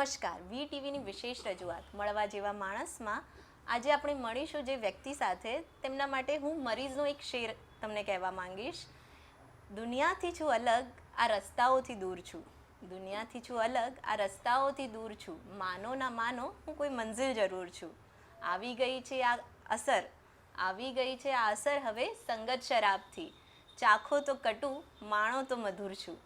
નમસ્કાર વી ટીવીની વિશેષ રજૂઆત મળવા જેવા માણસમાં આજે આપણે મળીશું જે વ્યક્તિ સાથે તેમના માટે હું મરીઝનો એક શેર તમને કહેવા માંગીશ. દુનિયાથી છું અલગ આ રસ્તાઓથી દૂર છું, દુનિયાથી છું અલગ આ રસ્તાઓથી દૂર છું, માનો ના માનો હું કોઈ મંઝિલ જરૂર છું. આવી ગઈ છે આ અસર, આવી ગઈ છે આ અસર હવે સંગત શરાબથી, ચાખો તો કટુ માણો તો મધુર છું.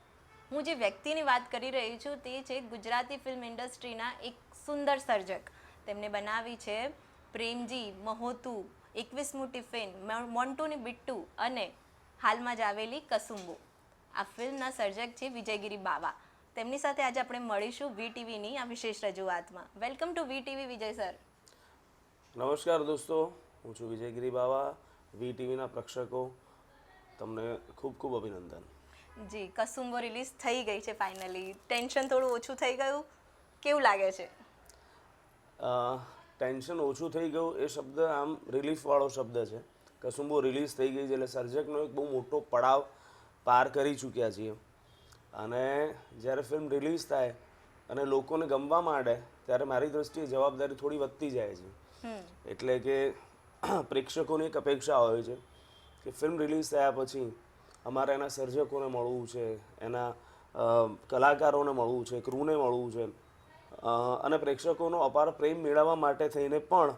હું જે વ્યક્તિની વાત કરી રહી છું તે છે ગુજરાતી ફિલ્મ ઇન્ડસ્ટ્રીના એક સુંદર સર્જક. તેમને બનાવી છે પ્રેમજી, મહોતુ, 21મું ટિફિન, મોન્ટુની બિટ્ટુ અને હાલમાં જ આવેલી કસુંબો. આ ફિલ્મના સર્જક છે વિજયગીરી બાવા. તેમની સાથે આજે આપણે મળીશું વી ટીવીની આ વિશેષ રજૂઆતમાં. Welcome to V TV Vijay sir. નમસ્કાર દોસ્તો, હું છું વિજયગીરી બાવા. વી ટીવીના પ્રેક્ષકો તમને ખૂબ ખૂબ અભિનંદન. જી, કસુંબો રિલીઝ થઈ ગઈ છે ફાઇનલી. ટેન્શન થોડું ઓછું થઈ ગયું, કેવું લાગે છે? ટેન્શન ઓછું થઈ ગયું એ શબ્દ આમ રિલીફવાળો શબ્દ છે. કસુંબો રિલીઝ થઈ ગઈ છે એટલે સર્જકનો એક બહુ મોટો પડાવ પાર કરી ચૂક્યા છીએ. અને જ્યારે ફિલ્મ રિલીઝ થાય અને લોકોને ગમવા માંડે ત્યારે મારી દૃષ્ટિએ જવાબદારી થોડી વધતી જાય છે. એટલે કે પ્રેક્ષકોની એક અપેક્ષા હોય છે કે ફિલ્મ રિલીઝ થયા પછી અમારે એના સર્જકોને મળવું છે, એના કલાકારોને મળવું છે, ક્રૂને મળવું છે અને પ્રેક્ષકોનો અપાર પ્રેમ મેળવવા માટે થઈને પણ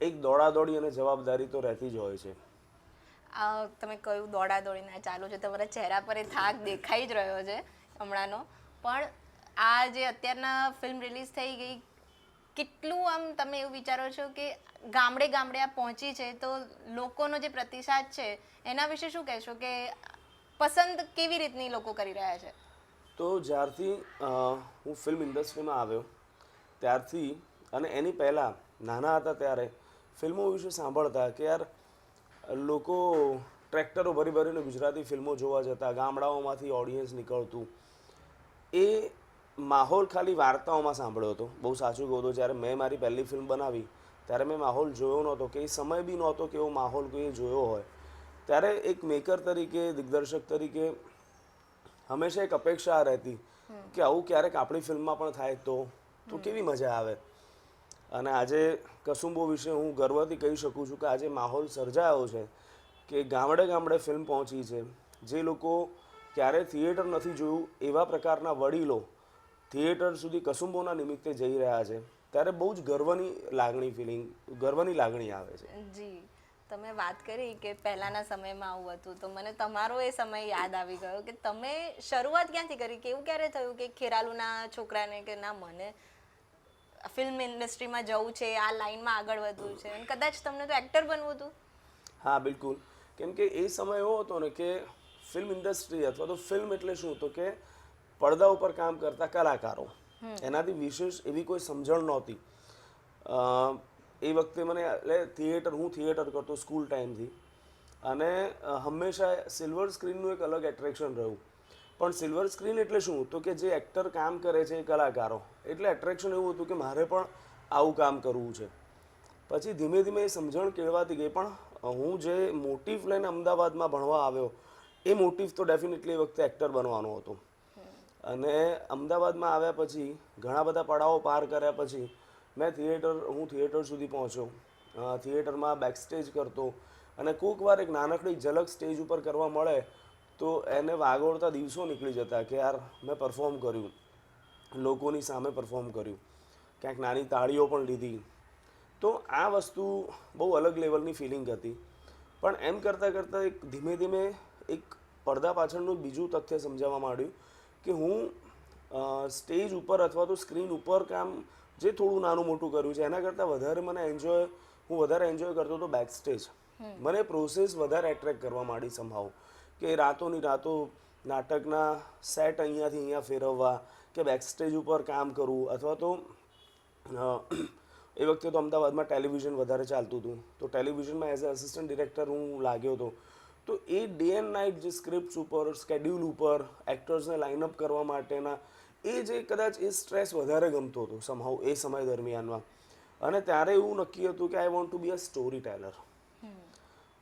એક દોડાદોડી અને જવાબદારી તો રહેતી જ હોય છે. તમે કહ્યું દોડાદોડીના ચાલુ છે, તમારા ચહેરા પર એ થાક દેખાઈ જ રહ્યો છે હમણાંનો. પણ આ જે અત્યારના ફિલ્મ રિલીઝ થઈ ગઈ, કેટલું આમ તમે એવું વિચારો છો કે ગામડે ગામડે આ પહોંચી છે તો લોકોનો જે પ્રતિસાદ છે એના વિશે શું કહેશો કે પસંદ કેવી રીતની લોકો કરી રહ્યા છે? તો જ્યારથી હું ફિલ્મ ઇન્ડસ્ટ્રીમાં આવ્યો ત્યારથી અને એની પહેલાં નાના હતા ત્યારે ફિલ્મો વિશે સાંભળતા કે યાર લોકો ટ્રેક્ટરો ભરી ભરીને ગુજરાતી ફિલ્મો જોવા જતા, ગામડાઓમાંથી ઓડિયન્સ નીકળતું. એ માહોલ ખાલી વાર્તાઓમાં સાંભળ્યો હતો. બહુ સાચું કહું તો જ્યારે મેં મારી પહેલી ફિલ્મ બનાવી ત્યારે મેં માહોલ જોયો નહોતો, કે એ સમય બી નહોતો કે એવો માહોલ કોઈ જોયો હોય. ત્યારે એક મેકર તરીકે, દિગ્દર્શક તરીકે હંમેશા એક અપેક્ષા રહેતી કે આવું ક્યારેક આપણી ફિલ્મમાં પણ થાય તો કેવી મજા આવે. અને આજે કસુંબો વિશે હું ગર્વથી કહી શકું છું કે આજે માહોલ સર્જાયો છે કે ગામડે ગામડે ફિલ્મ પહોંચી છે. જે લોકો ક્યારેય થિયેટર નથી જોયું એવા પ્રકારના વડીલો થિયેટર સુધી કસુંબોના નિમિત્તે જઈ રહ્યા છે ત્યારે બહુ જ ગર્વની લાગણી આવે છે. જી, તમે વાત કરી કે પહેલાના સમયમાં આવું હતું તો મને તમારો એ સમય યાદ આવી ગયો કે તમે શરૂઆત ક્યાંથી કરી, કે એવું ક્યારે થયું કે ખેરાલુના છોકરાને કે ના મને ફિલ્મ ઇન્ડસ્ટ્રીમાં જવું છે, આ લાઈનમાં આગળ વધવું છે અને કદાચ તમને તો એક્ટર બનવું હતું? હા, બિલકુલ. કેમ કે એ સમય એવો હતો ને કે ફિલ્મ ઇન્ડસ્ટ્રી અથવા તો ફિલ્મ એટલે શું તો કે પડદા ઉપર કામ કરતા કલાકારો, એનાથી વિશેષ એવી કોઈ સમજણ નહોતી. એ વખતે મને એટલે હું થિયેટર કરતો સ્કૂલ ટાઈમથી અને હંમેશા સિલ્વર સ્ક્રીનનું એક અલગ એટ્રેક્શન રહ્યું. પણ સિલ્વર સ્ક્રીન એટલે શું તો કે જે એક્ટર કામ કરે છે એ કલાકારો, એટલે એટ્રેક્શન એવું હતું કે મારે પણ આવું કામ કરવું છે. પછી ધીમે ધીમે એ સમજણ કેળવાતી ગઈ. પણ હું જે મોટિવ લઈને અમદાવાદમાં ભણવા આવ્યો એ મોટિવ તો ડેફિનેટલી એ વખતે એક્ટર બનવાનો હતો. અને અમદાવાદમાં આવ્યા પછી ઘણા બધા પડાવો પાર કર્યા પછી હું થિયેટર સુધી પહોંચ્યો. થિયેટરમાં બેક સ્ટેજ કરતો અને કોઈક વાર એક નાનકડી ઝલક સ્ટેજ ઉપર કરવા મળે તો એને વાગોળતા દિવસો નીકળી જતા કે યાર મેં પરફોર્મ કર્યું, લોકોની સામે પરફોર્મ કર્યું, ક્યાંક નાની તાળીઓ પણ લીધી. તો આ વસ્તુ બહુ અલગ લેવલની ફિલિંગ હતી. પણ એમ કરતાં કરતાં એક ધીમે ધીમે એક પડદા પાછળનું બીજું તથ્ય સમજાવવા માંડ્યું કે હું સ્ટેજ ઉપર અથવા તો સ્ક્રીન ઉપર કામ જે થોડું નાનું મોટું કર્યું છે એના કરતાં વધારે હું વધારે એન્જોય કરતો હતો બેક સ્ટેજ. મને પ્રોસેસ વધારે એટ્રેક્ટ કરવા માંડી સંભાવ કે રાતોની રાતો નાટકના સેટ અહીંયાથી અહીંયા ફેરવવા કે બેક સ્ટેજ ઉપર કામ કરવું. અથવા તો એ વખતે તો અમદાવાદમાં ટેલિવિઝન વધારે ચાલતું હતું તો ટેલિવિઝનમાં એઝ અ અસિસ્ટન્ટ ડિરેક્ટર હું લાગ્યો હતો. તો એ ડે એન્ડ નાઇટ જે સ્ક્રિપ્ટ્સ ઉપર, સ્કેડ્યુલ ઉપર, એક્ટર્સને લાઇનઅપ કરવા માટેના એ જે કદાચ એ સ્ટ્રેસ વધારે ગમતો હતો સમહાઉ એ સમય દરમિયાનમાં. અને ત્યારે એવું નક્કી હતું કે I want to be a story teller.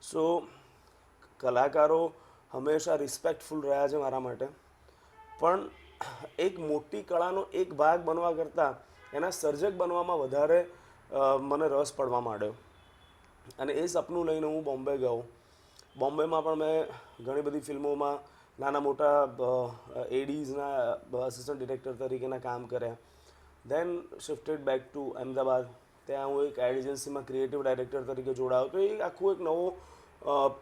So કલાકારો હંમેશા રિસ્પેક્ટફુલ રહ્યા છે મારા માટે. પણ એક મોટી કળાનો એક ભાગ બનવા કરતાં એના સર્જક બનવામાં વધારે મને રસ પડવા માંડ્યો. અને એ સપનું લઈને હું બોમ્બે ગયો. બોમ્બેમાં પણ મેં ઘણી બધી ફિલ્મોમાં નાના મોટા એડીઝના અસિસ્ટન્ટ ડિરેક્ટર તરીકેના કામ કર્યા. દેન શિફ્ટેડ બેક ટુ અમદાવાદ. ત્યાં હું એક એડ એજન્સીમાં ક્રિએટિવ ડાયરેક્ટર તરીકે જોડાયો. તો એ આખું એક નવો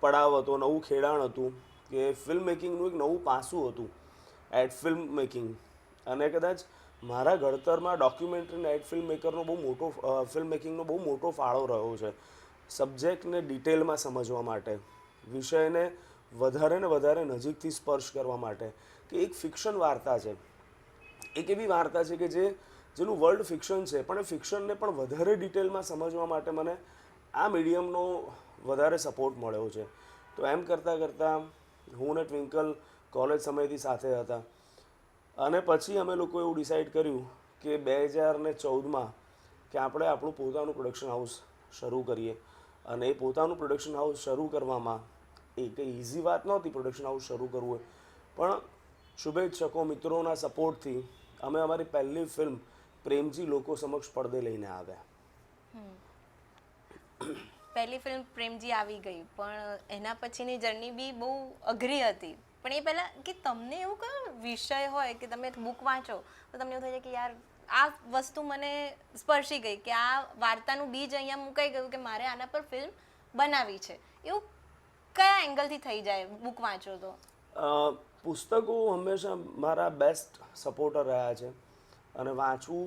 પડાવ હતો, નવું ખેડાણ હતું કે ફિલ્મ મેકિંગનું એક નવું પાસું હતું, એડ ફિલ્મ મેકિંગ. અને કદાચ મારા ઘડતરમાં ડોક્યુમેન્ટરી અને એડ ફિલ્મ મેકરનો બહુ મોટો ફિલ્મ મેકિંગનો બહુ મોટો ફાળો રહ્યો છે. સબ્જેક્ટને ડિટેલમાં સમજવા માટે, વિષયને વધારે ને વધારે નજીકથી સ્પર્શ કરવા માટે. કે એક ફિક્શન વાર્તા છે, એક એવી વાર્તા છે કે જેનું વર્લ્ડ ફિક્શન છે, પણ એ ફિક્શનને પણ વધારે ડિટેલમાં સમજવા માટે મને આ મીડિયમનો વધારે સપોર્ટ મળ્યો છે. તો એમ કરતાં કરતાં હું ને ટ્વિંકલ કોલેજ સમયથી સાથે હતા. અને પછી અમે લોકો એવું ડિસાઈડ કર્યું કે 2014માં કે આપણે આપણું પોતાનું પ્રોડક્શન હાઉસ શરૂ કરીએ. અને એ પોતાનું પ્રોડક્શન હાઉસ શરૂ કરવામાં એ કંઈ ઇઝી વાત નહોતી પ્રોડક્શન હાઉસ શરૂ કરવું, પણ શુભેચ્છકો મિત્રોના સપોર્ટથી અમે અમારી પહેલી ફિલ્મ પ્રેમજી લોકો સમક્ષ પડદે લઈને આવ્યા. પહેલી ફિલ્મ પ્રેમજી આવી ગઈ, પણ એના પછીની જર્ની બી બહુ અઘરી હતી. પણ એ પહેલાં કે તમને એવું કયો વિષય હોય કે તમે બુક વાંચો તો તમને એવું થાય છે કે યાર આ વસ્તુ મને સ્પર્શી ગઈ, કે આ વાર્તાનું બીજ અહીંયા મુકાઈ ગયું કે મારે આના પર ફિલ્મ બનાવી છે, એવું કયા એંગલથી થઈ જાય બુક વાંચો તો? પુસ્તકો હંમેશા મારા બેસ્ટ સપોર્ટર રહ્યા છે. અને વાંચવું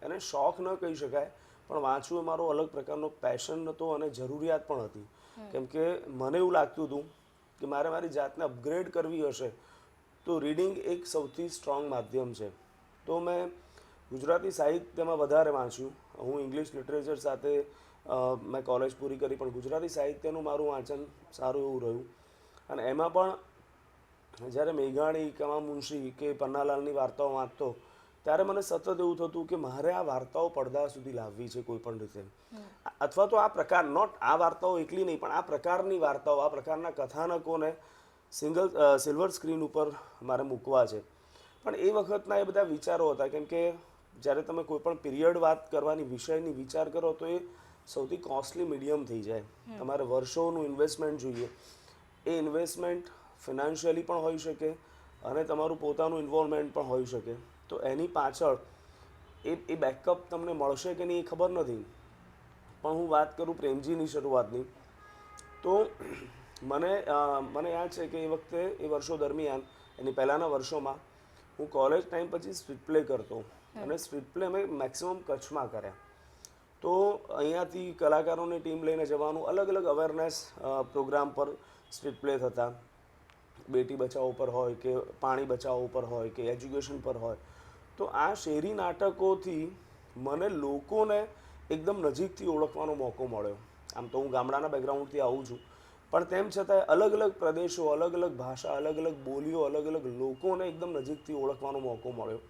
એને શોખ ન કહી શકાય, પણ વાંચવું એ મારો અલગ પ્રકારનો પેશન હતો અને જરૂરિયાત પણ હતી. કેમ કે મને એવું લાગતું હતું કે મારે મારી જાતને અપગ્રેડ કરવી હશે તો રીડિંગ એક સૌથી સ્ટ્રોંગ માધ્યમ છે. તો મેં ગુજરાતી સાહિત્યમાં વધારે વાંચ્યું. હું ઇંગ્લિશ લિટરેચર સાથે મેં કોલેજ પૂરી કરી, પણ ગુજરાતી સાહિત્યનું મારું વાંચન સારું એવું રહ્યું. અને એમાં પણ જ્યારે મેઘાણી, કમા મુનશી કે પન્નાલાલની વાર્તાઓ વાંચતો ત્યારે મને સતત એવું થતું કે મારે આ વાર્તાઓ પડદા સુધી લાવવી છે કોઈ પણ રીતે. અથવા તો આ પ્રકાર, નોટ આ વાર્તાઓ એકલી નહીં, પણ આ પ્રકારની વાર્તાઓ, આ પ્રકારના કથાનકોને સિલ્વર સ્ક્રીન ઉપર મારે મૂકવા છે. પણ એ વખતના એ બધા વિચારો હતા. કેમ કે જ્યારે તમે કોઈ પણ પીરિયડ વાત કરવાની, વિષયની વિચાર કરો તો એ સૌથી કોસ્ટલી મીડિયમ થઈ જાય. તમારે વર્ષોનું ઇન્વેસ્ટમેન્ટ જોઈએ. એ ઇન્વેસ્ટમેન્ટ ફિનાન્શિયલી પણ હોઈ શકે અને તમારું પોતાનું ઇન્વોલ્વમેન્ટ પણ હોઈ શકે. તો એની પાછળ એ બેકઅપ તમને મળશે કે નહીં એ ખબર નથી. પણ હું વાત કરું પ્રેમજીની શરૂઆતની, તો મને યાદ છે કે એ વખતે, એ વર્ષો દરમિયાન, એની પહેલાંના વર્ષોમાં હું કોલેજ ટાઈમ પછી સ્ટ્રીટ પ્લે કરતો. અને સ્ટ્રીટ પ્લે મેં મેક્સિમમ કચ્છમાં કર્યા. તો અહીંયાથી કલાકારોની ટીમ લઈને જવાનું, અલગ અલગ અવેરનેસ પ્રોગ્રામ પર સ્ટ્રીટ પ્લે થતા. બેટી બચાવો પર હોય કે પાણી બચાવો પર હોય કે એજ્યુકેશન પર હોય. તો આ શેરી નાટકોથી મને લોકોને એકદમ નજીકથી ઓળખવાનો મોકો મળ્યો. આમ તો હું ગામડાના બેકગ્રાઉન્ડથી આવું છું, પણ તેમ છતાંય અલગ અલગ પ્રદેશો, અલગ અલગ ભાષા, અલગ અલગ બોલીઓ, અલગ અલગ લોકોને એકદમ નજીકથી ઓળખવાનો મોકો મળ્યો.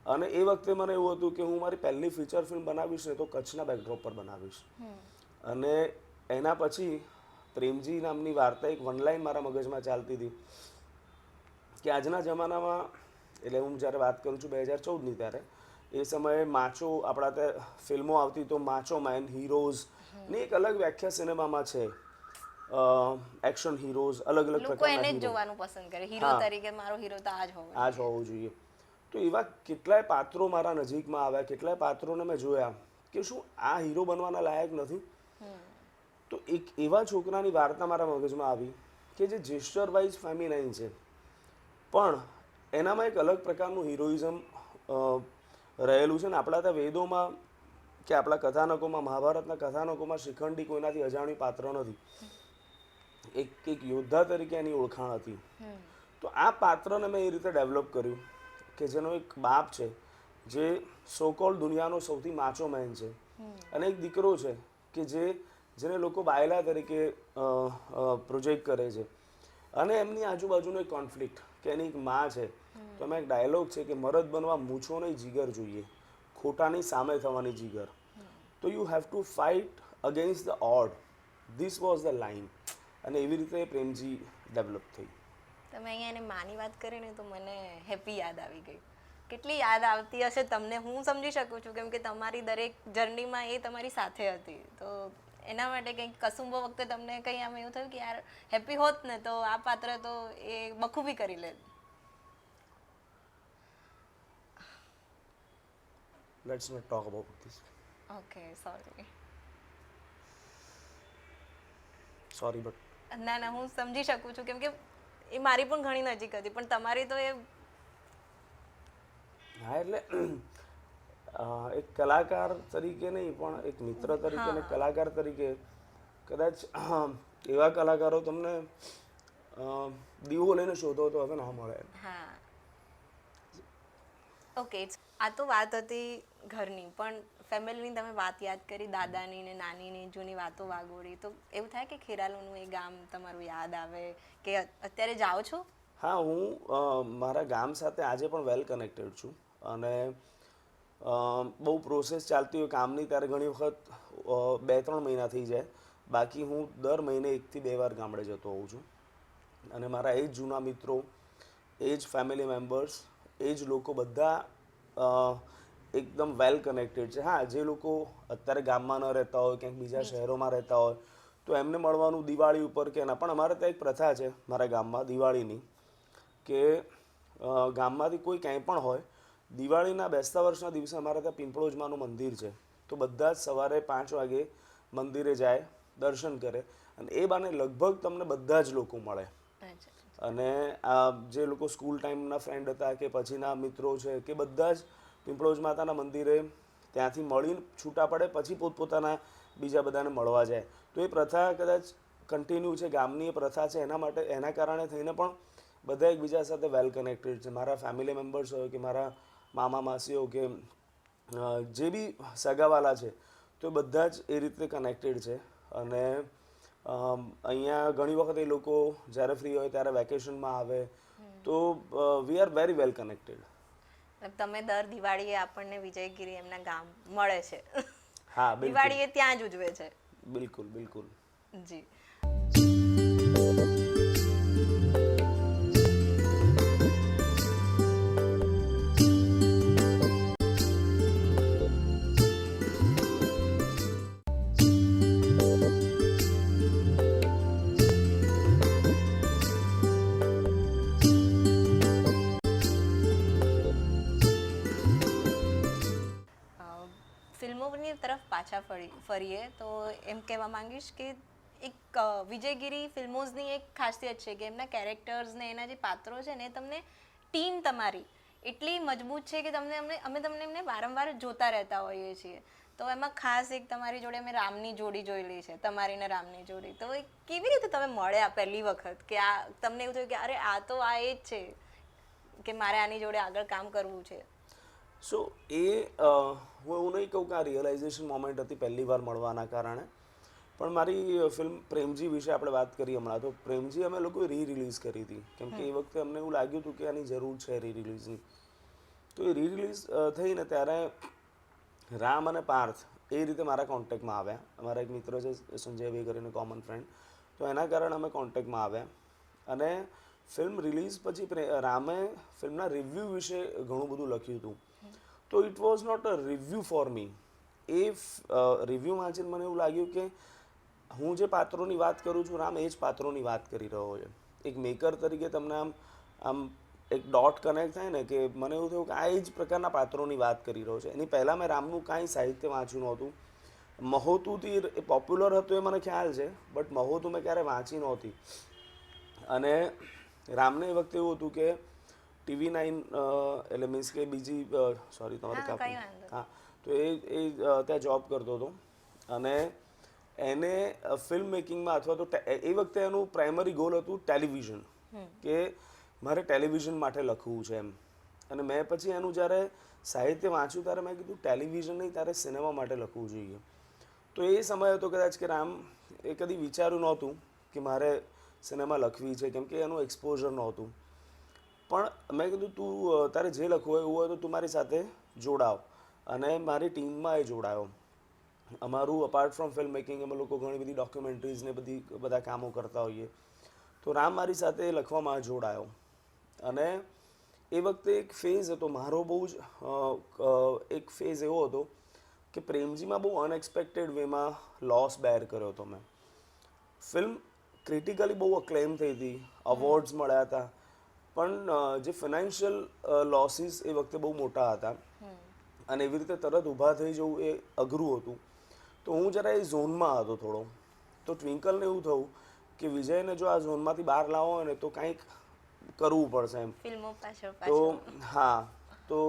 અને એ વખતે મને એવું હતું કે હું મારી પહેલી ફીચર ફિલ્મ બનાવીશ ને તો કચ્છના બેકડ્રોપ પર બનાવીશ. અને એના પછી પ્રેમજી નામની વાર્તા, એક વન લાઈન મારા મગજમાં ચાલતી હતી કે આજના જમાનામાં, એટલે હું જ્યારે વાત કરું છું 2014ની, ત્યારે એ સમયે માચો, આપણા ત્યાં ફિલ્મો આવતી તો માચો મેન હીરોઝ ની એક અલગ વ્યાખ્યા સિનેમામાં છે. એક્શન હીરોઝ, અલગ અલગ પ્રકારના હીરો જોવાનું પસંદ કરે. હીરો તરીકે મારો હીરો તો આ જ હોવો જોઈએ. તો એવા કેટલાય પાત્રો મારા નજીકમાં આવ્યા, કેટલાય પાત્રોને મેં જોયા કે શું આ હીરો બનવાના લાયક નથી. તો એક એવા છોકરાની વાર્તા મારા મગજમાં આવી કે જે જેસ્ચર વાઇઝ ફેમિનાઇન છે, પણ એનામાં એક અલગ પ્રકારનું હિરોઇઝમ રહેલું છે. ને આપણા ત્યાં વેદોમાં કે આપણા કથાનકોમાં, મહાભારતના કથાનકોમાં શિખંડી કોઈનાથી અજાણ્યું પાત્ર નથી. એક યોદ્ધા તરીકે એની ઓળખાણ હતી. તો આ પાત્રને મેં એ રીતે ડેવલપ કર્યું કે જેનો એક બાપ છે જે સોકોલ દુનિયાનો સૌથી માચો મેન છે, અને એક દીકરો છે કે જેને લોકો બાયલા તરીકે પ્રોજેક્ટ કરે છે. અને એમની આજુબાજુનો એક કોન્ફ્લિક્ટ કે એની એક માં છે. તો એમાં એક ડાયલોગ છે કે મરદ બનવા મૂછો નહીં જીગર જોઈએ, ખોટાની સામે થવાની જીગર. તો you have to fight against the odd. This was the line. અને એવી રીતે પ્રેમજી ડેવલપ થઈ. તમે અહીંયા એને માની વાત કરી ને તો મને હેપી યાદ આવી ગઈ કેટલી યાદ આવતી હશે તમને, હું સમજી શકું છું, કેમ કે તમારી દરેક જર્નીમાં એ તમારી સાથે હતી. તો એના માટે કંઈક કસુંબો વખતે તમને કંઈ આમ એવું થયું કે યાર હેપી હોત ને તો આ પાત્ર તો એ બખૂબી કરી લે? Let's not talk about this. Okay, sorry. Sorry but ના ના, હું સમજી શકું છું, કેમ કે એ મારી પણ ઘણી નજીક હતી, પણ તમારી તો એ હા એટલે એક કલાકાર તરીકે નહીં પણ એક મિત્ર તરીકે અને કલાકાર તરીકે કદાચ એવા કલાકારો તમને દીવો લઈને શોધો તો હવે ના મળે. હા. ઓકે, આ તો વાત હતી ઘરની, પણ ફેમિલીની તમે વાત યાદ કરી, દાદાની ને નાનીની જૂની વાતો વાગોળી, તો એવું થાય કે ખેરાલુનું એ ગામ તમારું યાદ આવે કે અત્યારે જાઓ છો? હા, હું મારા ગામ સાથે આજે પણ વેલ કનેક્ટેડ છું અને બહુ પ્રોસેસ ચાલતી હોય કામની ત્યારે ઘણી વખત 2-3 મહિના થઈ જાય, બાકી હું દર મહિને 1 થી 2 વાર ગામડે જતો હોઉં છું. અને મારા એ જ જૂના મિત્રો, એ જ ફેમિલી મેમ્બર્સ, એ જ લોકો બધા એકદમ વેલ કનેક્ટેડ છે. હા, જે લોકો અત્યારે ગામમાં ન રહેતા હોય, ક્યાંક બીજા શહેરોમાં રહેતા હોય, તો એમને મળવાનું દિવાળી ઉપર કે ના, પણ અમારે ત્યાં એક પ્રથા છે મારા ગામમાં દિવાળીની, કે ગામમાંથી કોઈ ક્યાંય પણ હોય, દિવાળીના બેસતા વર્ષના દિવસે અમારે ત્યાં પિંપળોજમાનું મંદિર છે, તો બધા જ સવારે 5 વાગે મંદિરે જાય, દર્શન કરે, અને એ બાને લગભગ તમને બધા જ લોકો મળે. અને આ જે લોકો સ્કૂલ ટાઈમના ફ્રેન્ડ હતા કે પછીના મિત્રો છે કે બધા જ પિંપળોજ માતાના મંદિરે ત્યાંથી મળીને છૂટા પડે, પછી પોતપોતાના બીજા બધાને મળવા જાય. તો એ પ્રથા કદાચ કન્ટિન્યુ છે, ગામની એ પ્રથા છે, એના માટે એના કારણે થઈને પણ બધા એકબીજા સાથે વેલ કનેક્ટેડ છે. મારા ફેમિલી મેમ્બર્સ હોય કે મારા મામા માસીઓ કે જે બી સગાવાલા છે, તો બધા જ એ રીતે કનેક્ટેડ છે. અને અહીંયા ઘણી વખત એ લોકો જ્યારે ફ્રી હોય ત્યારે વેકેશનમાં આવે, તો we are very well connected. તમે દર દિવાળીએ આપણને વિજયગીરી એમના ગામ મળે છે. હા, દિવાળી એ ત્યાં જ ઉજવે છે. બિલકુલ બિલકુલ. જી. ફિલ્મોની તરફ પાછા ફરીએ તો એમ કહેવા માંગીશ કે એક વિજયગીરી ફિલ્મોઝની એક ખાસિયત છે કે એમના કેરેક્ટર્સ ને એના જે પાત્રો છે ને, તમને ટીમ તમારી એટલી મજબૂત છે કે અમે તમને એમને વારંવાર જોતા રહેતા હોઈએ છીએ. તો એમાં ખાસ એક તમારી જોડે અમે રામની જોડી જોયેલી છે, તમારી ને રામની જોડી. તો એ કેવી રીતે તમે મળ્યા પહેલી વખત, કે આ તમને એવું થયું કે અરે આ તો આ એ જ છે કે મારે આની જોડે આગળ કામ કરવું છે? સો એ હું એવું નહીં કહું કે આ રિયલાઇઝેશન મોમેન્ટ હતી પહેલી વાર મળવાના કારણે, પણ મારી ફિલ્મ પ્રેમજી વિશે આપણે વાત કરીએ હમણાં, તો પ્રેમજી અમે લોકોએ રિલીઝ કરી હતી, કેમ કે એ વખતે અમને એવું લાગ્યું હતું કે આની જરૂર છે રિલીઝની. તો એ રિલીઝ થઈને ત્યારે રામ અને પાર્થ એ રીતે મારા કોન્ટેક્ટમાં આવ્યા. અમારા એક મિત્ર છે સંજયભાઈ કરીને, કોમન ફ્રેન્ડ, તો એના કારણે અમે કોન્ટેક્ટમાં આવ્યા. અને ફિલ્મ રિલીઝ પછી રામે ફિલ્મના રિવ્યૂ વિશે ઘણું બધું લખ્યું હતું. તો it was not a review for me. એ રિવ્યૂ વાંચીને મને એવું લાગ્યું કે હું જે પાત્રોની વાત કરું છું, રામ એ જ પાત્રોની વાત કરી રહ્યો છે. એક મેકર તરીકે તમને આમ એક ડોટ કનેક્ટ થાય ને, કે મને એવું થયું કે આ એ જ પ્રકારના પાત્રોની વાત કરી રહ્યો છે. એની પહેલાં મેં રામનું કાંઈ સાહિત્ય વાંચ્યું નહોતું. મહોતુથી એ પોપ્યુલર હતું એ મને ખ્યાલ છે, બટ મહોતુ મેં ક્યારે વાંચી નહોતી. અને રામને એ વખતે એવું હતું કે TV9 એટલે મીન્સ કે બીજી સોરી તમારે કાપી, હા, તો એ ત્યાં જોબ કરતો હતો. અને એને ફિલ્મ મેકિંગમાં અથવા તો એ વખતે એનું પ્રાઇમરી ગોલ હતું ટેલિવિઝન, કે મારે ટેલિવિઝન માટે લખવું છે એમ. અને મેં પછી એનું જ્યારે સાહિત્ય વાંચ્યું ત્યારે મેં કીધું ટેલિવિઝન નહીં, તારે સિનેમા માટે લખવું જોઈએ. તો એ સમય હતો કદાચ કે રામ એ કદી વિચાર્યું નહોતું કે મારે સિનેમા લખવી છે, કેમ કે એનું એક્સપોઝર નહોતું. પણ મેં કીધું તું તારે જે લખવું હોય એવું હોય તો તું મારી સાથે જોડાવ. અને મારી ટીમમાં એ જોડાયો. અમારું અપાર્ટ ફ્રોમ ફિલ્મ મેકિંગ અમે લોકો ઘણી બધી ડોક્યુમેન્ટરીઝ ને બધા કામો કરતા હોઈએ. તો રામ મારી સાથે લખવામાં જોડાયો. અને એ વખતે એક ફેઝ હતો મારો બહુ જ એક ફેઝ એવો હતો કે પ્રેમજીમાં બહુ અનએક્સપેક્ટેડ વેમાં લોસ બેર કર્યો હતો મેં. ફિલ્મ ક્રિટિકલી બહુ અક્લેમ થઈ હતી, અવોર્ડ્સ મળ્યા હતા, પણ જે ફિનાન્શિયલ લોસીસ એ વખતે બહુ મોટા હતા અને એવી રીતે તરત ઊભા થઈ જવું એ અઘરું હતું. તો હું જરા એ ઝોનમાં હતો થોડો. તો ટ્વિંકલને એવું થયું કે વિજયને જો આ ઝોનમાંથી બહાર લાવવો હોય ને તો કંઈક કરવું પડશે એમ. ફિલ્મો પાછળ તો હા, તો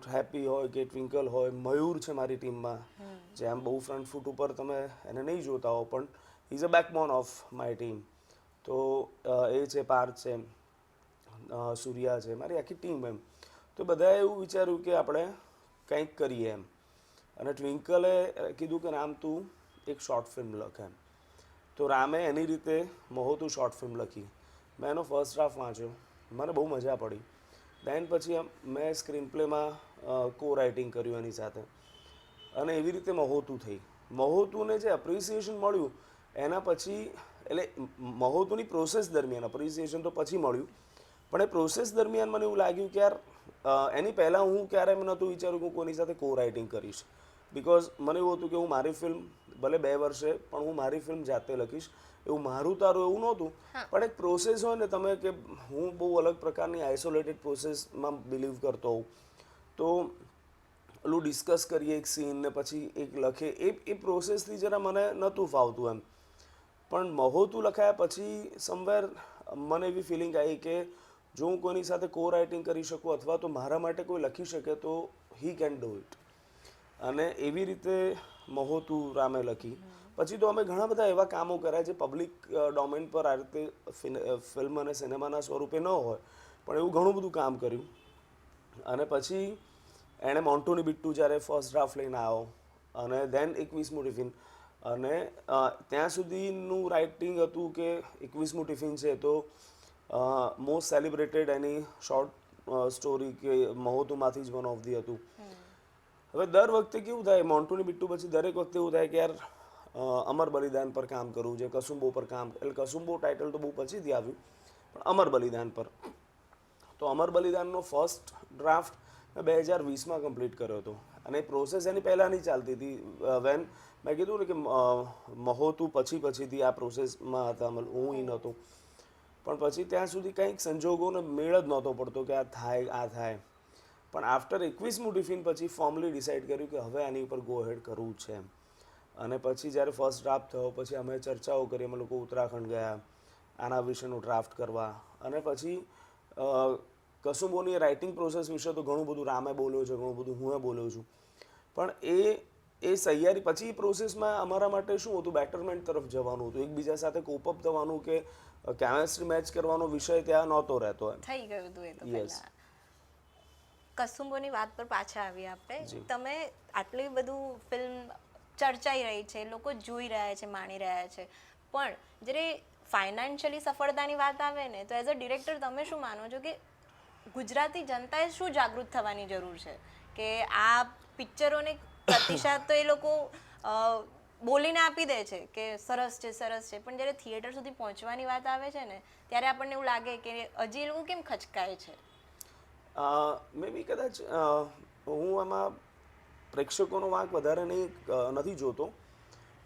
હેપી હોય કે ટ્વિંકલ હોય, મયુર છે મારી ટીમમાં, જે આમ બહુ ફ્રન્ટ ફૂટ ઉપર તમે એને નહીં જોતા હો પણ is a backbone of my team. તો એ છે, પાર્થ છે, સૂર્યા છે, મારી આખી ટીમ એમ. તો બધાએ એવું વિચાર્યું કે આપણે કંઈક કરીએ એમ. અને ટ્વિંકલે કીધું કે રામ તું એક શોર્ટ ફિલ્મ લખ એમ. તો રામે એની રીતે મહોતું શોર્ટ ફિલ્મ લખી. મેં એનો ફર્સ્ટ ડ્રાફ્ટ વાંચ્યો, મને બહુ મજા પડી. દેન પછી મેં સ્ક્રીન પ્લેમાં કો રાઇટિંગ કર્યું એની સાથે અને એવી રીતે મહોતું થઈ. મહોતુને જે એપ્રિસિએશન મળ્યું એના પછી, એટલે મહોતુની પ્રોસેસ દરમિયાન, એપ્રિસિએશન તો પછી મળ્યું, પણ એ પ્રોસેસ દરમિયાન મને એવું લાગ્યું કે યાર એની પહેલાં હું ક્યારે એમ નહોતું વિચાર્યું કે હું કોની સાથે કો રાઇટિંગ કરીશ. બિકોઝ મને એવું હતું કે હું મારી ફિલ્મ ભલે 2 વર્ષે પણ હું મારી ફિલ્મ જાતે લખીશ, એવું મારું તારું એવું નહોતું. પણ એક પ્રોસેસ હોય ને, તમે કે હું બહુ અલગ પ્રકારની આઇસોલેટેડ પ્રોસેસમાં બિલીવ કરતો હોઉં, તો ઓલું ડિસ્કસ કરીએ એક સીન ને પછી એક લખે, એ પ્રોસેસથી જરા મને નહોતું ફાવતું એમ. પણ મહોતું લખાયા પછી સમવેર મને એવી ફિલિંગ આવી કે જો હું કોઈની સાથે કો રાઇટિંગ કરી શકું અથવા તો મારા માટે કોઈ લખી શકે તો હી કેન ડુ ઇટ. અને એવી રીતે મહોતું રામે લખી. પછી તો અમે ઘણા બધા એવા કામો કર્યા જે પબ્લિક ડોમેન પર આ રીતે ફિલ્મ અને સિનેમાના સ્વરૂપે ન હોય, પણ એવું ઘણું બધું કામ કર્યું. અને પછી એણે મોન્ટુની બિટ્ટુ જ્યારે ફર્સ્ટ ડ્રાફ્ટ લઈને આવ્યો અને દેન 21મું ટિફિન, અને ત્યાં સુધીનું રાઇટિંગ હતું કે 21મું ટિફિન છે તો મોસ્ટ સેલિબ્રેટેડ એની શોર્ટ સ્ટોરી કે મહોતુમાંથી જ વન ઓફ ધી હતું. હવે દર વખતે કેવું થાય, મોન્ટુની બિટ્ટુ પછી દરેક વખતે એવું થાય કે યાર અમર બલિદાન પર કામ કરવું છે, કસુંબો પર કામ, એટલે કસુંબો ટાઇટલ તો બહુ પછીથી આવ્યું, પણ અમર બલિદાન પર. તો અમર બલિદાનનો ફર્સ્ટ ડ્રાફ્ટ મેં 2020માં કમ્પ્લીટ કર્યો હતો અને એ પ્રોસેસ એની પહેલાંની ચાલતી હતી. વેન મેં કીધું ને કે મહોતું પછીથી આ પ્રોસેસમાં હતા, હું ઈ નહોતો. પણ પછી ત્યાં સુધી કંઈક સંજોગોને મેળ જ નહોતો પડતો કે આ થાય. પણ આફ્ટર 21મું ટિફિન પછી ફોર્મલી ડિસાઇડ કર્યું કે હવે આની ઉપર ગો હેડ કરવું છે એમ. અને પછી જ્યારે ફર્સ્ટ ડ્રાફ્ટ થયો પછી અમે ચર્ચાઓ કરી, અમે લોકો ઉત્તરાખંડ ગયા આના વિશેનું ડ્રાફ્ટ કરવા. અને પછી કસુંબોની રાઇટિંગ પ્રોસેસ વિશે તો ઘણું બધું રામે બોલ્યો છે, ઘણું બધું હું બોલ્યો છું. પણ એ સહિયારી પછી પ્રોસેસમાં અમારા માટે શું હતું, બેટરમેન્ટ તરફ જવાનું હતું, એકબીજા સાથે કોપઅપ થવાનું કે કેમેસ્ટ્રી મેચ કરવાનો વિષય ત્યાં નહોતો રહેતો એમ. થઈ ગયું હતું એ તો પહેલા. કસુંબોની વાત પર પાછા આવીએ આપણે. તમે આટલી બધું ફિલ્મ ચર્ચાઈ રહી છે, લોકો જોઈ રહ્યા છે, માણી રહ્યા છે, પણ જ્યારે ફાઇનાન્શિયલી સફળતાની વાત આવે ને તો એઝ અ ડિરેક્ટર તમે શું માનો છો કે ગુજરાતી જનતાએ શું જાગૃત થવાની જરૂર છે કે આ પિક્ચરોને પ્રતિસાદ તો એ લોકો બોલીને આપી દે છે કે સરસ છે, પણ જ્યારે થિયેટર સુધી પહોંચવાની વાત આવે છે ને ત્યારે આપણને એવું લાગે કે હજી એ લોકો કેમ ખચકાય છે. મે બી કદાચ હું આમાં પ્રેક્ષકોનો વાંક વધારે નથી જોતો.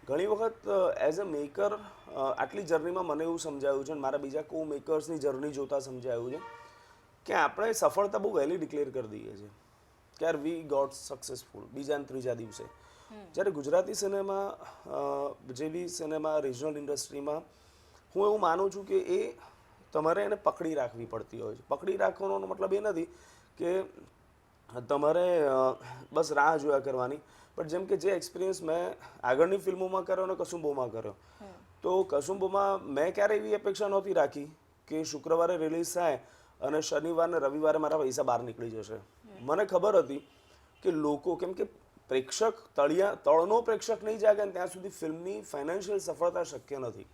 ઘણી વખત એઝ અ મેકર આટલી જર્નીમાં મને એવું સમજાયું છે અને મારા બીજા કો મેકર્સની જર્ની જોતા સમજાયું છે કે આપણે સફળતા બહુ વહેલી ડિક્લેર કરી દઈએ છીએ કે યાર વી ગોટ સક્સેસફુલ બીજા અને ત્રીજા દિવસે. જ્યારે ગુજરાતી સિનેમા જેવી સિનેમા રિજનલ ઇન્ડસ્ટ્રીમાં હું એવું માનું છું કે એ તમારે એને પકડી રાખવી પડતી હોય છે. પકડી રાખવાનો મતલબ એ નથી કે તમારે બસ રાહ જોયા કરવાની, પણ જેમ કે જે એક્સપિરિયન્સ મેં આગળની ફિલ્મોમાં કર્યો અને કસુંબોમાં કર્યો, તો કસુંબોમાં મેં ક્યારેય એવી અપેક્ષા નહોતી રાખી કે શુક્રવારે રિલીઝ થાય અને શનિવાર ને રવિવારે મારા પૈસા બહાર નીકળી જશે. મને ખબર હતી કે લોકો, કેમ કે પ્રેક્ષક તળનો પ્રેક્ષક નહીં જાગે ને ત્યાં સુધી ફિલ્મની ફાઇનાન્શિયલ સફળતા શક્ય નથી.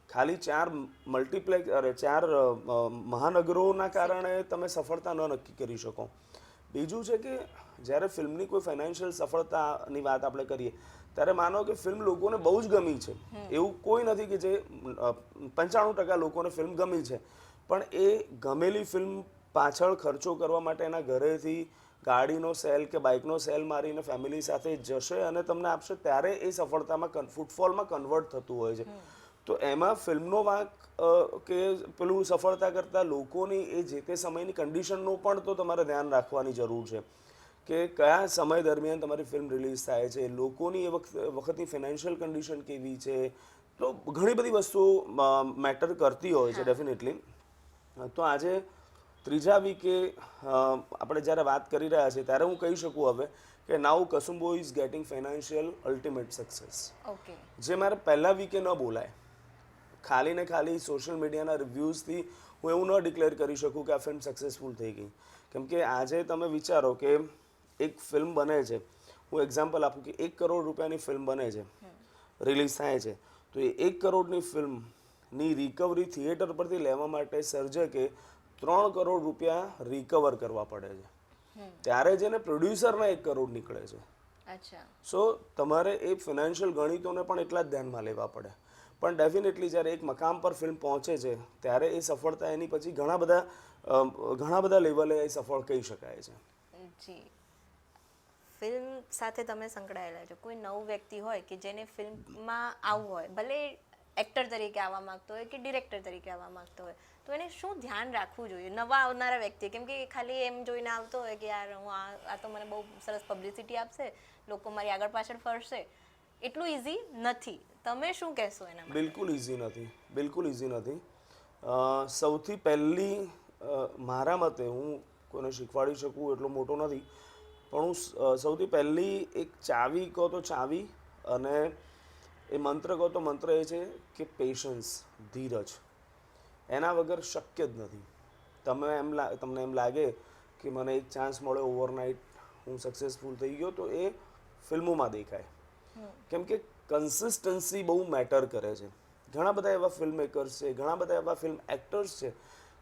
ખાલી 4 મહાનગરોના કારણે તમે સફળતા ન નક્કી કરી શકો. બીજું છે કે જ્યારે ફિલ્મની કોઈ ફાઇનાન્શિયલ સફળતાની વાત આપણે કરીએ ત્યારે માનો કે ફિલ્મ લોકોને બહુ જ ગમી છે, એવું કોઈ નથી કે જે 95% લોકોને ફિલ્મ ગમી છે, પણ એ ગમેલી ફિલ્મ પાછળ ખર્ચો કરવા માટે એના ઘરેથી ગાડીનો સેલ કે બાઇકનો સેલ મારીને ફેમિલી સાથે જશે અને તમને આપશે, ત્યારે એ સફળતામાં ફૂટફોલમાં કન્વર્ટ થતું હોય છે. તો એમાં ફિલ્મનો વાંક કે પેલું સફળતા કરતાં લોકોની એ જે તે સમયની કન્ડિશનનું પણ તો તમારે ધ્યાન રાખવાની જરૂર છે કે કયા સમય દરમિયાન તમારી ફિલ્મ રિલીઝ થાય છે, લોકોની એ વખતની ફિનાન્શિયલ કન્ડિશન કેવી છે. તો ઘણી બધી વસ્તુઓ મેટર કરતી હોય છે ડેફિનેટલી. તો આજે ત્રીજા વીકે આપણે જ્યારે વાત કરી રહ્યા છીએ ત્યારે હું કહી શકું હવે કે now Kasumbo is getting financial ultimate success. Okay. જે મારે પહેલા વીકે ન બોલાય. ખાલી ને ખાલી સોશિયલ મીડિયાના રિવ્યૂઝથી હું એવું ન ડિક્લેર કરી શકું કે આ ફિલ્મ સક્સેસફુલ થઈ ગઈ. કેમ કે આજે તમે વિચારો કે એક ફિલ્મ બને છે, હું એક્ઝામ્પલ આપું કે 1 કરોડ રૂપિયાની ફિલ્મ બને છે, રિલીઝ થાય છે, તો એ 1 કરોડની ફિલ્મની રિકવરી થિયેટર પરથી લેવા માટે સર્જકે 3 કરોડ રૂપિયા રિકવર કરવા પડે છે. ત્યારે જેને પ્રોડ્યુસરના 1 કરોડ નીકળે છે. અચ્છા. સો તમારે એ ફિનાન્શિયલ ગણિતોને પણ એટલા જ ધ્યાનમાં લેવા પડે. પણ ડેફિનેટલી જ્યારે એક મકામ પર ફિલ્મ પહોંચે છે ત્યારે એ સફળતા એની પછી ઘણા બધા લેવલે એ સફળ કહી શકાય છે. જી. ફિલ્મ સાથે તમે સંકળાયેલા છો, કોઈ નવું વ્યક્તિ હોય કે જેને ફિલ્મમાં આવવું હોય, ભલે એક્ટર તરીકે આવવા માંગતો હોય કે ડિરેક્ટર તરીકે આવવા માંગતો હોય, તો એને શું ધ્યાન રાખવું જોઈએ નવા આવનારા વ્યક્તિ? કેમ કે ખાલી એમ જોઈને આવતો હોય કે યાર હું આ તો મને બહુ સરસ પબ્લિસિટી આપશે, લોકો મારી આગળ પાછળ ફરશે, એટલું ઇઝી નથી. તમે શું કહેશો એના માટે? બિલકુલ ઇઝી નથી, બિલકુલ ઇઝી નથી. સૌથી પહેલી મારા મતે, હું કોઈને શીખવાડી શકું એટલો મોટો નથી, પણ હું સૌથી પહેલી એક ચાવી કહો તો ચાવી, અને એ મંત્ર કહો તો મંત્ર એ છે કે પેશન્સ, ધીરજ. એના વગર શક્ય જ નથી. તમને એમ લાગે કે મને એક ચાન્સ મળ્યો, ઓવરનાઇટ હું સક્સેસફુલ થઈ ગયો, તો એ ફિલ્મોમાં દેખાય. કેમ કે કન્સિસ્ટન્સી બહુ મેટર કરે છે. ઘણા બધા એવા ફિલ્મ મેકર્સ છે, ઘણા બધા એવા ફિલ્મ એક્ટર્સ છે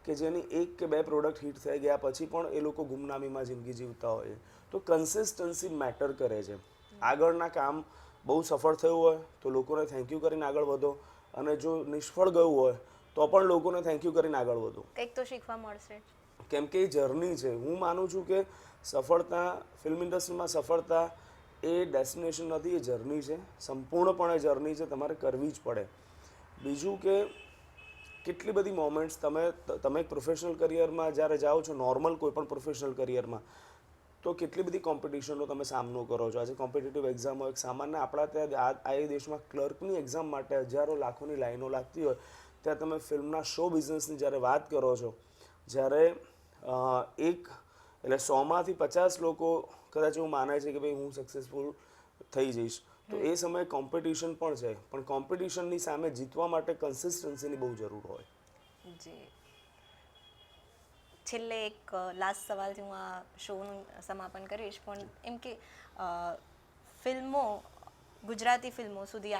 કે જેની 1 કે 2 પ્રોડક્ટ હિટ થઈ ગયા પછી પણ એ લોકો ગુમનામીમાં જિંદગી જીવતા હોય. તો કન્સિસ્ટન્સી મેટર કરે છે. આગળના કામ બહુ સફળ થયું હોય તો લોકોને થેન્ક યુ કરીને આગળ વધો, અને જો નિષ્ફળ ગયું હોય તો પણ લોકોને થેન્ક યુ કરીને આગળ વધો. કંઈક તો શીખવા મળશે. કેમ કે એ જર્ની છે. હું માનું છું કે સફળતા, ફિલ્મ ઇન્ડસ્ટ્રીમાં સફળતા એ ડેસ્ટિનેશન નથી, એ જર્ની છે. સંપૂર્ણપણે જર્ની છે, તમારે કરવી જ પડે. બીજું કે કેટલી બધી મોમેન્ટ્સ તમે એક પ્રોફેશનલ કરિયરમાં જ્યારે જાઓ છો, નોર્મલ કોઈ પણ પ્રોફેશનલ કરિયરમાં, તો કેટલી બધી કોમ્પિટિશનનો તમે સામનો કરો છો. આજે કોમ્પિટિટિવ એક્ઝામ હોય, સામાન્ય આપણા ત્યાં આ દેશમાં ક્લર્કની એક્ઝામ માટે હજારો લાખોની લાઈનો લાગતી હોય, ત્યાં તમે ફિલ્મના શો બિઝનેસની જ્યારે વાત કરો છો, જ્યારે એટલે 100માંથી 50 લોકો કદાચ એવું માને છે કે ભાઈ હું સક્સેસફુલ થઈ જઈશ, તો એ સમયે કોમ્પિટિશન પણ છે. પણ કોમ્પિટિશનની સામે જીતવા માટે કન્સિસ્ટન્સીની બહુ જરૂર હોય. જી. છેલ્લે એક લાસ્ટ સવાલથી હું આ શોનું સમાપન કરીશ, પણ એમ કે ફિલ્મો, ગુજરાતી ફિલ્મો સુધી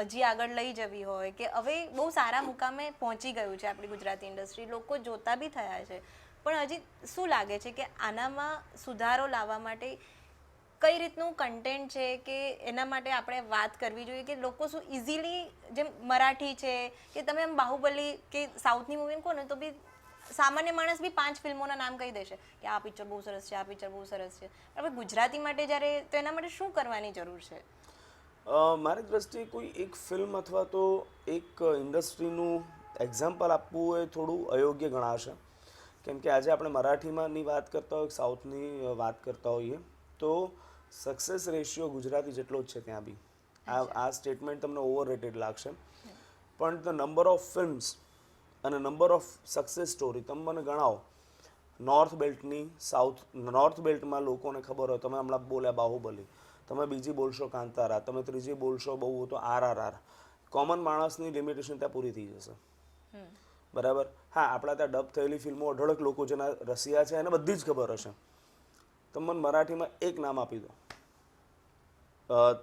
હજી આગળ લઈ જવી હોય કે હવે બહુ સારા મુકામે પહોંચી ગયું છે આપણી ગુજરાતી ઇન્ડસ્ટ્રી, લોકો જોતા બી થયા છે, પણ હજી શું લાગે છે કે આનામાં સુધારો લાવવા માટે કઈ રીતનું કન્ટેન્ટ છે કે એના માટે આપણે વાત કરવી જોઈએ કે લોકો શું ઇઝીલી, જેમ મરાઠી છે કે તમે એમ બાહુબલી કે સાઉથની મૂવી કહો ને તો બી સામાન્ય માણસ બી 5 ફિલ્મોના નામ કહી દેશે કે આ પિક્ચર બહુ સરસ છે, આ પિક્ચર બહુ સરસ છે. હવે ગુજરાતી માટે જ્યારે, તો એના માટે શું કરવાની જરૂર છે? મારી દ્રષ્ટિએ કોઈ એક ફિલ્મ અથવા તો એક ઇન્ડસ્ટ્રીનું એક્ઝામ્પલ આપવું એ થોડું અયોગ્ય ગણાશે. કેમ કે આજે આપણે મરાઠીમાંની વાત કરતા હોય, સાઉથની વાત કરતા હોઈએ, તો સક્સેસ રેશિયો ગુજરાતી જેટલો જ છે ત્યાં બી. આ સ્ટેટમેન્ટ તમને ઓવરરેટેડ લાગશે, પણ ધ નંબર ઓફ ફિલ્મ્સ અને નંબર ઓફ સક્સેસ સ્ટોરી તમે મને ગણાવો નોર્થ બેલ્ટની, નોર્થ બેલ્ટમાં લોકોને ખબર હોય, તમે હમણાં બોલ્યા બાહુબલી, તમે બીજી બોલશો કાંતારા, તમે ત્રીજી બોલશો બહુ તો RRR. કોમન માણસની લિમિટેશન ત્યાં પૂરી થઈ જશે. બરાબર. હા, આપણા ત્યાં ડબ થયેલી ફિલ્મો અઢળક લોકો જેના રસિયા છે એને બધી જ ખબર હશે. તમે મને મરાઠીમાં એક નામ આપી દો,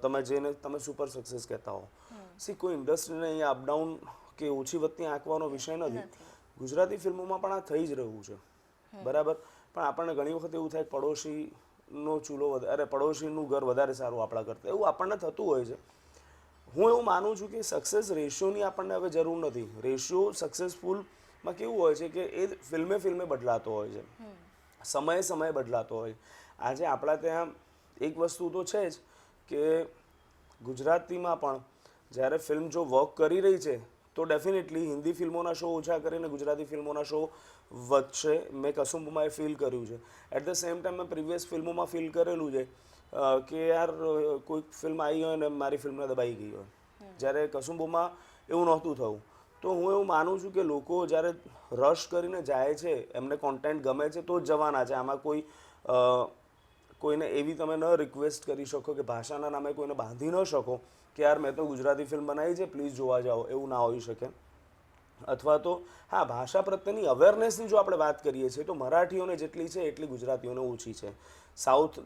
તમે જેને તમે સુપર સક્સેસ કહેતા હો. કોઈ ઇન્ડસ્ટ્રીને અહીંયા અપડાઉન કે ઓછી વધતી આંકવાનો વિષય નથી. ગુજરાતી ફિલ્મોમાં પણ આ થઈ જ રહ્યું છે. બરાબર. પણ આપણને ઘણી વખત એવું થાય પડોશીનો ચૂલો વધારે, પડોશીનું ઘર વધારે સારું આપણા કરતાં, એવું આપણને થતું હોય છે. હું એવું માનું છું કે સક્સેસ રેશિયોની આપણને હવે જરૂર નથી. રેશિયો સક્સેસફુલ માં કેવું હોય છે કે એ ફિલ્મે બદલાતો હોય છે, સમયે બદલાતો હોય. આજે આપણા ત્યાં એક વસ્તુ તો છે જ કે ગુજરાતીમાં પણ જ્યારે ફિલ્મ જો વર્ક કરી રહી છે તો ડેફિનેટલી હિન્દી ફિલ્મોના શો ઓછા કરીને ગુજરાતી ફિલ્મોના શો વધશે. મેં કસુંબમાં એ ફીલ કર્યું છે. એટ ધ સેમ ટાઈમ મેં પ્રીવિયસ ફિલ્મોમાં ફીલ કરેલું છે કે યાર કોઈક ફિલ્મ આવી હોય ને મારી ફિલ્મને દબાઈ ગઈ હોય. જ્યારે કસુંબોમાં એવું નહોતું થયું. તો હું એવું માનું છું કે લોકો જ્યારે રશ કરીને જાય છે, એમને કોન્ટેન્ટ ગમે છે તો જ જવાના છે. આમાં કોઈને એવી તમે ન રિક્વેસ્ટ કરી શકો કે ભાષાના નામે કોઈને બાંધી ન શકો કે યાર મેં તો ગુજરાતી ફિલ્મ બનાવી છે પ્લીઝ જોવા જાઓ, એવું ના હોઈ શકે. અથવા તો હા, ભાષા પ્રત્યેની અવેરનેસની જો આપણે વાત કરીએ છીએ તો મરાઠીઓને જેટલી છે એટલી ગુજરાતીઓને ઓછી છે. સાઉથ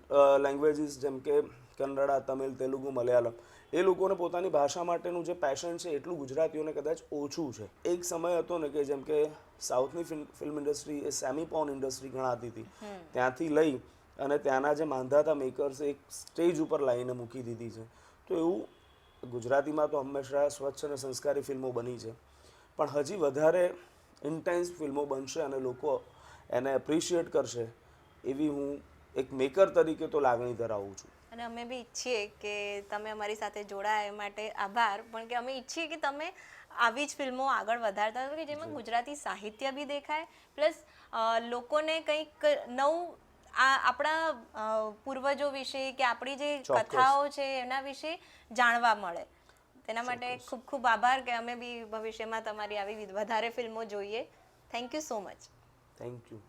લેંગ્વેજીસ જેમ કે કન્નડા, તમિલ, તેલુગુ, મલયાલમ, એ લોકોને પોતાની ભાષા માટેનું જે પેશન છે એટલું ગુજરાતીઓને કદાચ ઓછું છે. એક સમય હતો ને કે જેમ કે સાઉથની ફિલ્મ ઇન્ડસ્ટ્રી એ સેમી પોર્ન ઇન્ડસ્ટ્રી ગણાતી હતી. ત્યાંથી લઈ અને ત્યાંના જે માંધાતા મેકર્સ એક સ્ટેજ ઉપર લાવીને મૂકી દીધી છે. તો એવું ગુજરાતીમાં તો હંમેશા સ્વચ્છ અને સંસ્કારી ફિલ્મો બની છે, પણ હજી વધારે ઇન્ટેન્સ ફિલ્મો બનશે અને લોકો એને એપ્રિશિએટ કરશે એવી હું એક મેકર તરીકે તો લાગણી ધરાવું છું. અને અમે બી ઈચ્છીએ કે તમે અમારી સાથે જોડાયા એ માટે આભાર, પણ કે અમે ઈચ્છીએ કે તમે આવી જ ફિલ્મો આગળ વધારતા રહો કે જેમાં ગુજરાતી સાહિત્ય બી દેખાય, પ્લસ લોકોને કંઈક નવું આપણા પૂર્વજો વિશે કે આપણી જે કથાઓ છે એના વિશે જાણવા મળે. તેના માટે ખૂબ ખૂબ આભાર કે અમે બી ભવિષ્યમાં તમારી આવી વધારે ફિલ્મો જોઈએ. Thank you so much. Thank you.